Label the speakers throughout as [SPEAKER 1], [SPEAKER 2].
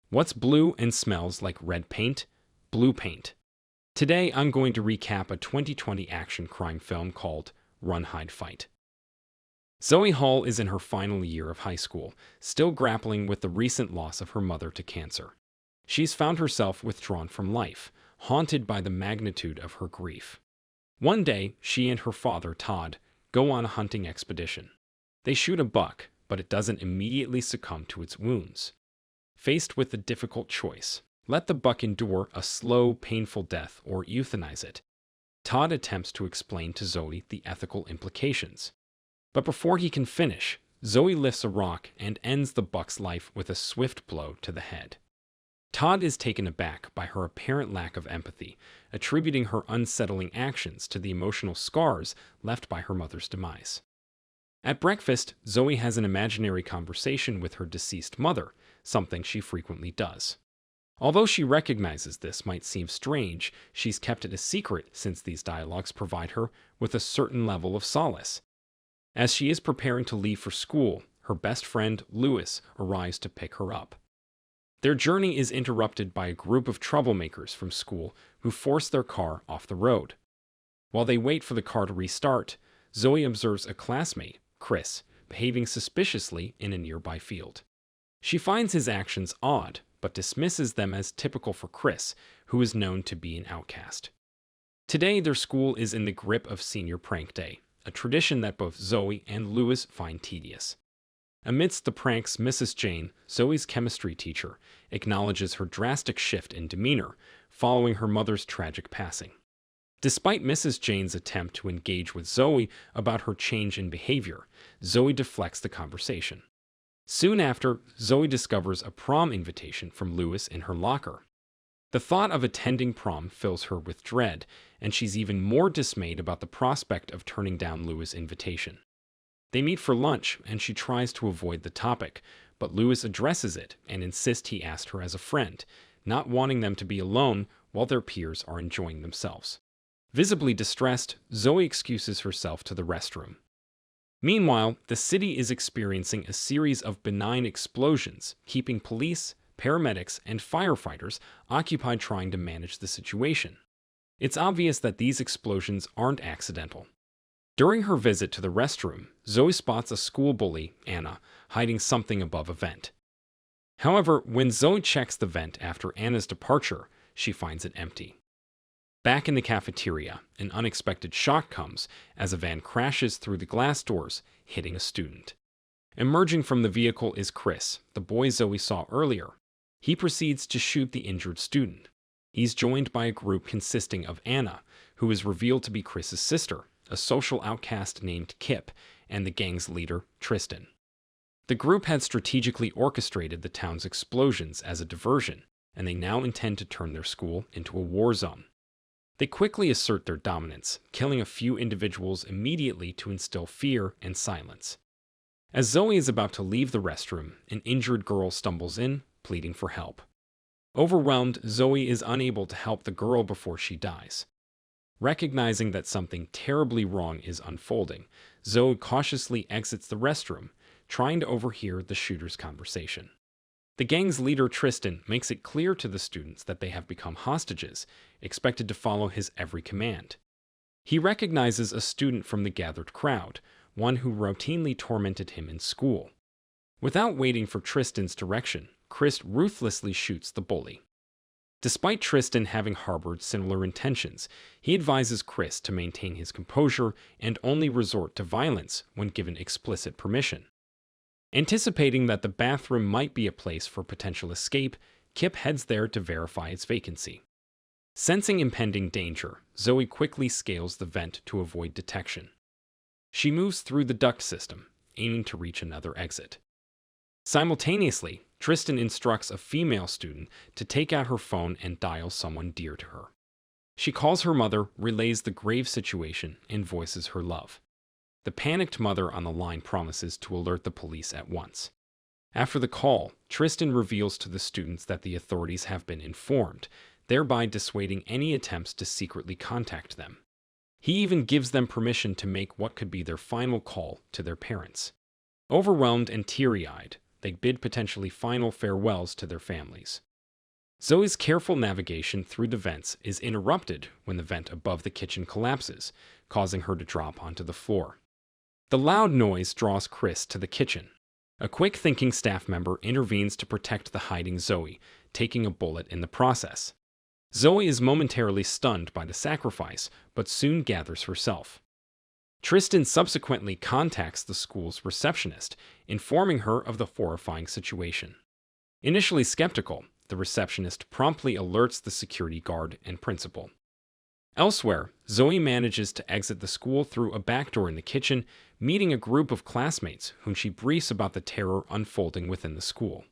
[SPEAKER 1] What's blue and smells like red paint? Blue paint. Today, I'm going to recap a 2020 action crime film called Run, Hide, Fight. Zoe Hall is in her final year of high school, still grappling with the recent loss of her mother to cancer. She's found herself withdrawn from life, haunted by the magnitude of her grief. One day, she and her father, Todd, go on a hunting expedition. They shoot a buck, but it doesn't immediately succumb to its wounds. Faced with the difficult choice, let the buck endure a slow, painful death or euthanize it, Todd attempts to explain to Zoe the ethical implications. But before he can finish, Zoe lifts a rock and ends the buck's life with a swift blow to the head. Todd is taken aback by her apparent lack of empathy, attributing her unsettling actions to the emotional scars left by her mother's demise. At breakfast, Zoe has an imaginary conversation with her deceased mother, something she frequently does. Although she recognizes this might seem strange, she's kept it a secret since these dialogues provide her with a certain level of solace. As she is preparing to leave for school, her best friend, Lewis, arrives to pick her up. Their journey is interrupted by a group of troublemakers from school who force their car off the road. While they wait for the car to restart, Zoe observes a classmate, Chris, behaving suspiciously in a nearby field. She finds his actions odd, but dismisses them as typical for Chris, who is known to be an outcast. Today, their school is in the grip of senior prank day, a tradition that both Zoe and Lewis find tedious. Amidst the pranks, Mrs. Jane, Zoe's chemistry teacher, acknowledges her drastic shift in demeanor following her mother's tragic passing. Despite Mrs. Jane's attempt to engage with Zoe about her change in behavior, Zoe deflects the conversation. Soon after, Zoe discovers a prom invitation from Lewis in her locker. The thought of attending prom fills her with dread, and she's even more dismayed about the prospect of turning down Lewis' invitation. They meet for lunch, and she tries to avoid the topic, but Lewis addresses it and insists he asked her as a friend, not wanting them to be alone while their peers are enjoying themselves. Visibly distressed, Zoe excuses herself to the restroom. Meanwhile, the city is experiencing a series of benign explosions, keeping police, paramedics, and firefighters occupied trying to manage the situation. It's obvious that these explosions aren't accidental. During her visit to the restroom, Zoe spots a school bully, Anna, hiding something above a vent. However, when Zoe checks the vent after Anna's departure, she finds it empty. Back in the cafeteria, an unexpected shock comes as a van crashes through the glass doors, hitting a student. Emerging from the vehicle is Chris, the boy Zoe saw earlier. He proceeds to shoot the injured student. He's joined by a group consisting of Anna, who is revealed to be Chris's sister, a social outcast named Kip, and the gang's leader, Tristan. The group had strategically orchestrated the town's explosions as a diversion, and they now intend to turn their school into a war zone. They quickly assert their dominance, killing a few individuals immediately to instill fear and silence. As Zoe is about to leave the restroom, an injured girl stumbles in, pleading for help. Overwhelmed, Zoe is unable to help the girl before she dies. Recognizing that something terribly wrong is unfolding, Zoe cautiously exits the restroom, trying to overhear the shooter's conversation. The gang's leader, Tristan, makes it clear to the students that they have become hostages, expected to follow his every command. He recognizes a student from the gathered crowd, one who routinely tormented him in school. Without waiting for Tristan's direction, Chris ruthlessly shoots the bully. Despite Tristan having harbored similar intentions, he advises Chris to maintain his composure and only resort to violence when given explicit permission. Anticipating that the bathroom might be a place for potential escape, Kip heads there to verify its vacancy. Sensing impending danger, Zoe quickly scales the vent to avoid detection. She moves through the duct system, aiming to reach another exit. Simultaneously, Tristan instructs a female student to take out her phone and dial someone dear to her. She calls her mother, relays the grave situation, and voices her love. The panicked mother on the line promises to alert the police at once. After the call, Tristan reveals to the students that the authorities have been informed, thereby dissuading any attempts to secretly contact them. He even gives them permission to make what could be their final call to their parents. Overwhelmed and teary-eyed, they bid potentially final farewells to their families. Zoe's careful navigation through the vents is interrupted when the vent above the kitchen collapses, causing her to drop onto the floor. The loud noise draws Chris to the kitchen. A quick-thinking staff member intervenes to protect the hiding Zoe, taking a bullet in the process. Zoe is momentarily stunned by the sacrifice, but soon gathers herself. Tristan subsequently contacts the school's receptionist, informing her of the horrifying situation. Initially skeptical, the receptionist promptly alerts the security guard and principal. Elsewhere, Zoe manages to exit the school through a back door in the kitchen, meeting a group of classmates whom she briefs about the terror unfolding within the school.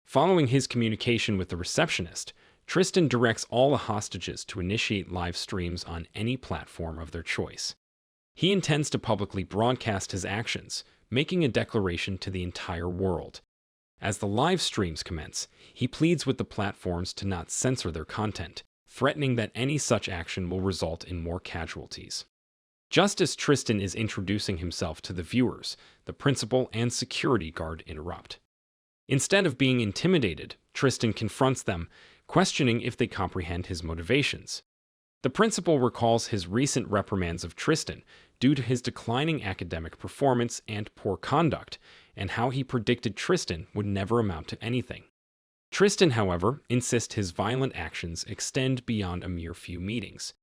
[SPEAKER 1] Following his communication with the receptionist, Tristan directs all the hostages to initiate live streams on any platform of their choice. He intends to publicly broadcast his actions, making a declaration to the entire world. As the live streams commence, he pleads with the platforms to not censor their content, threatening that any such action will result in more casualties. Just as Tristan is introducing himself to the viewers, the principal and security guard interrupt. Instead of being intimidated, Tristan confronts them, questioning if they comprehend his motivations. The principal recalls his recent reprimands of Tristan due to his declining academic performance and poor conduct, and how he predicted Tristan would never amount to anything. Tristan, however, insists his violent actions extend beyond a mere few meetings.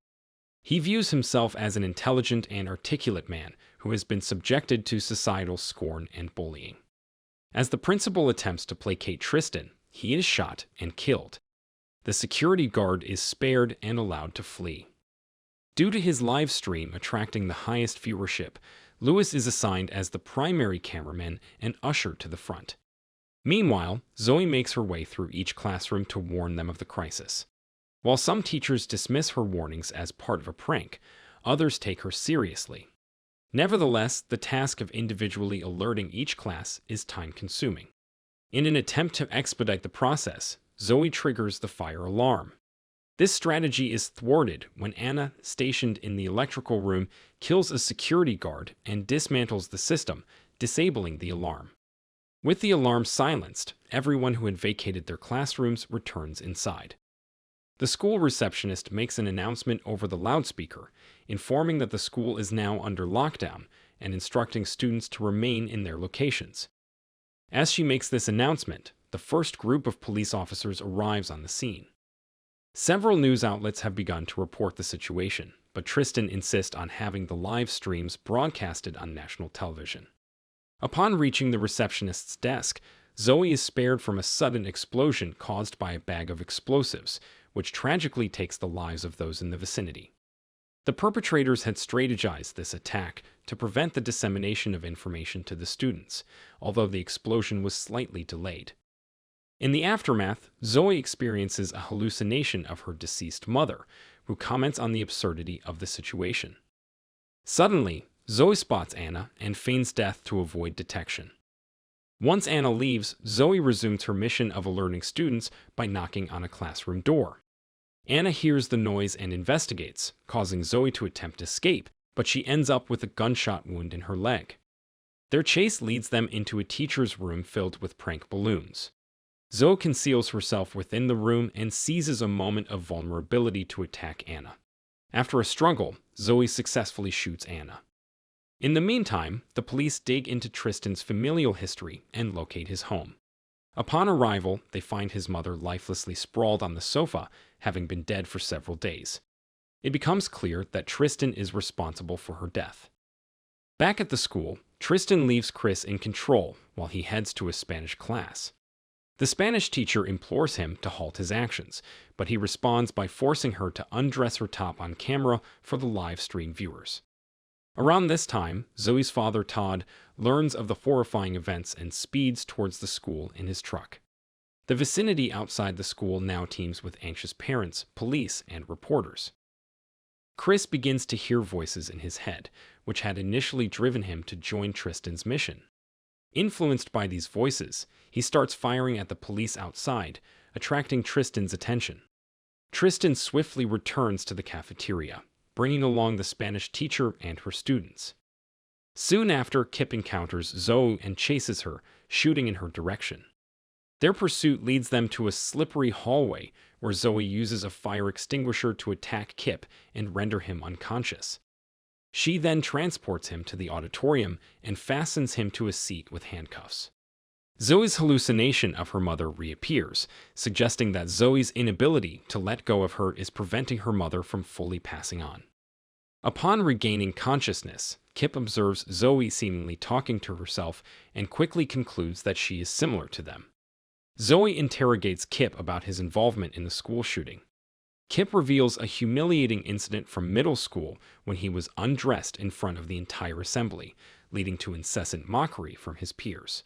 [SPEAKER 1] He views himself as an intelligent and articulate man who has been subjected to societal scorn and bullying. As the principal attempts to placate Tristan, he is shot and killed. The security guard is spared and allowed to flee. Due to his live stream attracting the highest viewership, Lewis is assigned as the primary cameraman and usher to the front. Meanwhile, Zoe makes her way through each classroom to warn them of the crisis. While some teachers dismiss her warnings as part of a prank, others take her seriously. Nevertheless, the task of individually alerting each class is time-consuming. In an attempt to expedite the process, Zoe triggers the fire alarm. This strategy is thwarted when Anna, stationed in the electrical room, kills a security guard and dismantles the system, disabling the alarm. With the alarm silenced, everyone who had vacated their classrooms returns inside. The school receptionist makes an announcement over the loudspeaker, informing that the school is now under lockdown and instructing students to remain in their locations. As she makes this announcement, the first group of police officers arrives on the scene. Several news outlets have begun to report the situation, but Tristan insists on having the live streams broadcasted on national television. Upon reaching the receptionist's desk, Zoe is spared from a sudden explosion caused by a bag of explosives, which tragically takes the lives of those in the vicinity. The perpetrators had strategized this attack to prevent the dissemination of information to the students, although the explosion was slightly delayed. In the aftermath, Zoe experiences a hallucination of her deceased mother, who comments on the absurdity of the situation. Suddenly, Zoe spots Anna and feigns death to avoid detection. Once Anna leaves, Zoe resumes her mission of alerting students by knocking on a classroom door. Anna hears the noise and investigates, causing Zoe to attempt escape, but she ends up with a gunshot wound in her leg. Their chase leads them into a teacher's room filled with prank balloons. Zoe conceals herself within the room and seizes a moment of vulnerability to attack Anna. After a struggle, Zoe successfully shoots Anna. In the meantime, the police dig into Tristan's familial history and locate his home. Upon arrival, they find his mother lifelessly sprawled on the sofa, having been dead for several days. It becomes clear that Tristan is responsible for her death. Back at the school, Tristan leaves Chris in control while he heads to a Spanish class. The Spanish teacher implores him to halt his actions, but he responds by forcing her to undress her top on camera for the live stream viewers. Around this time, Zoe's father, Todd, learns of the horrifying events and speeds towards the school in his truck. The vicinity outside the school now teems with anxious parents, police, and reporters. Chris begins to hear voices in his head, which had initially driven him to join Tristan's mission. Influenced by these voices, he starts firing at the police outside, attracting Tristan's attention. Tristan swiftly returns to the cafeteria, bringing along the Spanish teacher and her students. Soon after, Kip encounters Zoe and chases her, shooting in her direction. Their pursuit leads them to a slippery hallway where Zoe uses a fire extinguisher to attack Kip and render him unconscious. She then transports him to the auditorium and fastens him to a seat with handcuffs. Zoe's hallucination of her mother reappears, suggesting that Zoe's inability to let go of her is preventing her mother from fully passing on. Upon regaining consciousness, Kip observes Zoe seemingly talking to herself and quickly concludes that she is similar to them. Zoe interrogates Kip about his involvement in the school shooting. Kip reveals a humiliating incident from middle school when he was undressed in front of the entire assembly, leading to incessant mockery from his peers.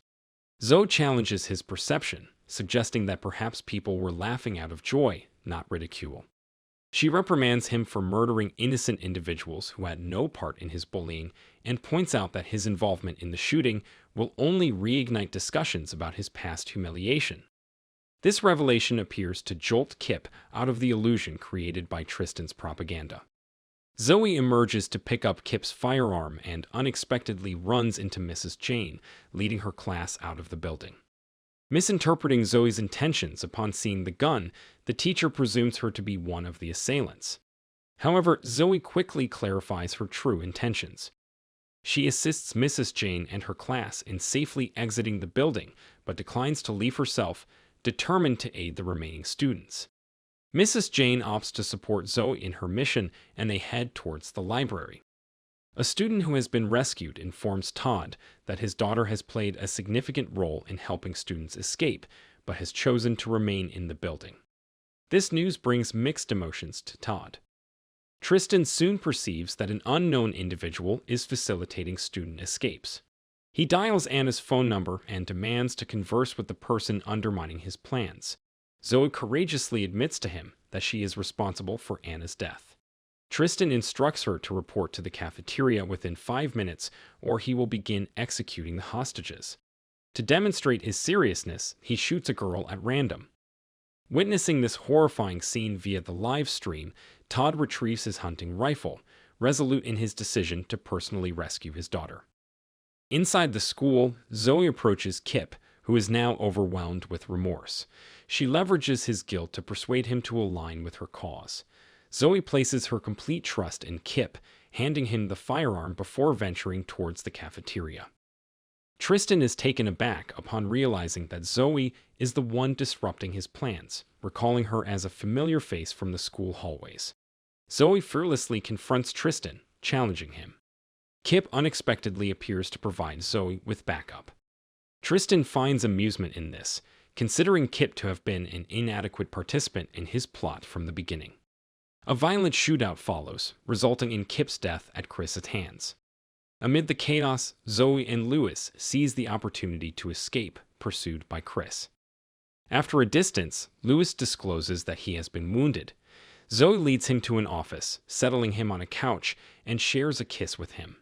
[SPEAKER 1] Zoe challenges his perception, suggesting that perhaps people were laughing out of joy, not ridicule. She reprimands him for murdering innocent individuals who had no part in his bullying and points out that his involvement in the shooting will only reignite discussions about his past humiliation. This revelation appears to jolt Kip out of the illusion created by Tristan's propaganda. Zoe emerges to pick up Kip's firearm and unexpectedly runs into Mrs. Jane, leading her class out of the building. Misinterpreting Zoe's intentions upon seeing the gun, the teacher presumes her to be one of the assailants. However, Zoe quickly clarifies her true intentions. She assists Mrs. Jane and her class in safely exiting the building, but declines to leave herself, determined to aid the remaining students. Mrs. Jane opts to support Zoe in her mission, and they head towards the library. A student who has been rescued informs Todd that his daughter has played a significant role in helping students escape, but has chosen to remain in the building. This news brings mixed emotions to Todd. Tristan soon perceives that an unknown individual is facilitating student escapes. He dials Anna's phone number and demands to converse with the person undermining his plans. Zoe courageously admits to him that she is responsible for Anna's death. Tristan instructs her to report to the cafeteria within 5 minutes, or he will begin executing the hostages. To demonstrate his seriousness, he shoots a girl at random. Witnessing this horrifying scene via the live stream, Todd retrieves his hunting rifle, resolute in his decision to personally rescue his daughter. Inside the school, Zoe approaches Kip, who is now overwhelmed with remorse. She leverages his guilt to persuade him to align with her cause. Zoe places her complete trust in Kip, handing him the firearm before venturing towards the cafeteria. Tristan is taken aback upon realizing that Zoe is the one disrupting his plans, recalling her as a familiar face from the school hallways. Zoe fearlessly confronts Tristan, challenging him. Kip unexpectedly appears to provide Zoe with backup. Tristan finds amusement in this, considering Kip to have been an inadequate participant in his plot from the beginning. A violent shootout follows, resulting in Kip's death at Chris's hands. Amid the chaos, Zoe and Lewis seize the opportunity to escape, pursued by Chris. After a distance, Lewis discloses that he has been wounded. Zoe leads him to an office, settling him on a couch, and shares a kiss with him.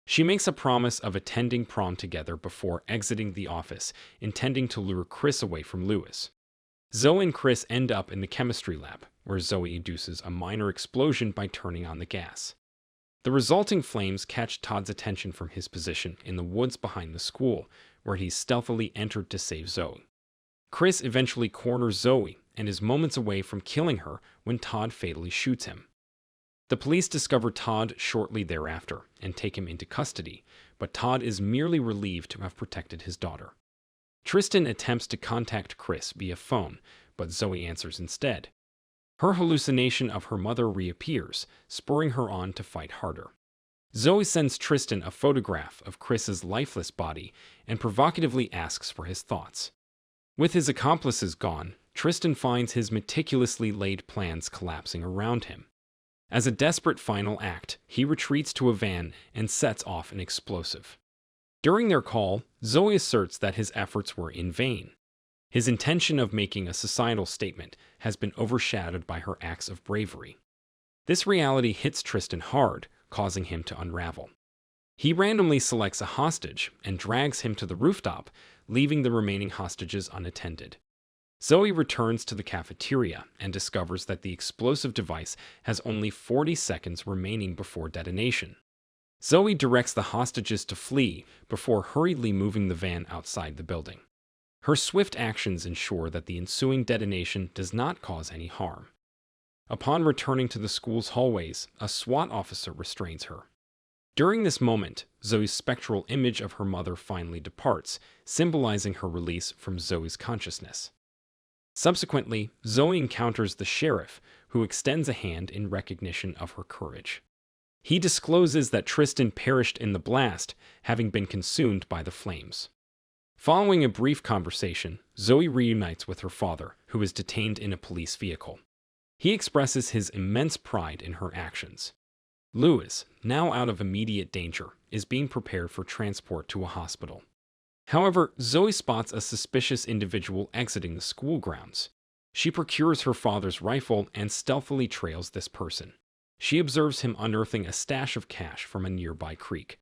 [SPEAKER 1] She makes a promise of attending prom together before exiting the office, intending to lure Chris away from Lewis. Zoe and Chris end up in the chemistry lab, where Zoe induces a minor explosion by turning on the gas. The resulting flames catch Todd's attention from his position in the woods behind the school, where he stealthily entered to save Zoe. Chris eventually corners Zoe and is moments away from killing her when Todd fatally shoots him. The police discover Todd shortly thereafter and take him into custody, but Todd is merely relieved to have protected his daughter. Tristan attempts to contact Chris via phone, but Zoe answers instead. Her hallucination of her mother reappears, spurring her on to fight harder. Zoe sends Tristan a photograph of Chris's lifeless body and provocatively asks for his thoughts. With his accomplices gone, Tristan finds his meticulously laid plans collapsing around him. As a desperate final act, he retreats to a van and sets off an explosive. During their call, Zoe asserts that his efforts were in vain. His intention of making a societal statement has been overshadowed by her acts of bravery. This reality hits Tristan hard, causing him to unravel. He randomly selects a hostage and drags him to the rooftop, leaving the remaining hostages unattended. Zoe returns to the cafeteria and discovers that the explosive device has only 40 seconds remaining before detonation. Zoe directs the hostages to flee before hurriedly moving the van outside the building. Her swift actions ensure that the ensuing detonation does not cause any harm. Upon returning to the school's hallways, a SWAT officer restrains her. During this moment, Zoe's spectral image of her mother finally departs, symbolizing her release from Zoe's consciousness. Subsequently, Zoe encounters the sheriff, who extends a hand in recognition of her courage. He discloses that Tristan perished in the blast, having been consumed by the flames. Following a brief conversation, Zoe reunites with her father, who is detained in a police vehicle. He expresses his immense pride in her actions. Louis, now out of immediate danger, is being prepared for transport to a hospital. However, Zoe spots a suspicious individual exiting the school grounds. She procures her father's rifle and stealthily trails this person. She observes him unearthing a stash of cash from a nearby creek.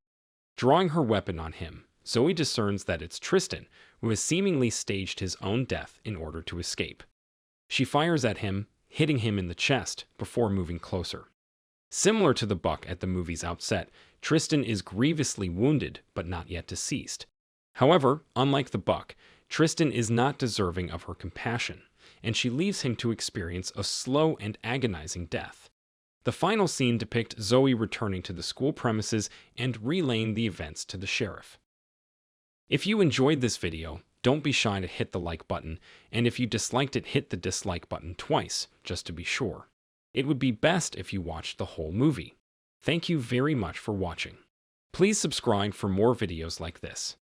[SPEAKER 1] Drawing her weapon on him, Zoe discerns that it's Tristan, who has seemingly staged his own death in order to escape. She fires at him, hitting him in the chest before moving closer. Similar to the buck at the movie's outset, Tristan is grievously wounded but not yet deceased. However, unlike the buck, Tristan is not deserving of her compassion, and she leaves him to experience a slow and agonizing death. The final scene depicts Zoe returning to the school premises and relaying the events to the sheriff. If you enjoyed this video, don't be shy to hit the like button, and if you disliked it, hit the dislike button twice, just to be sure. It would be best if you watched the whole movie. Thank you very much for watching. Please subscribe for more videos like this.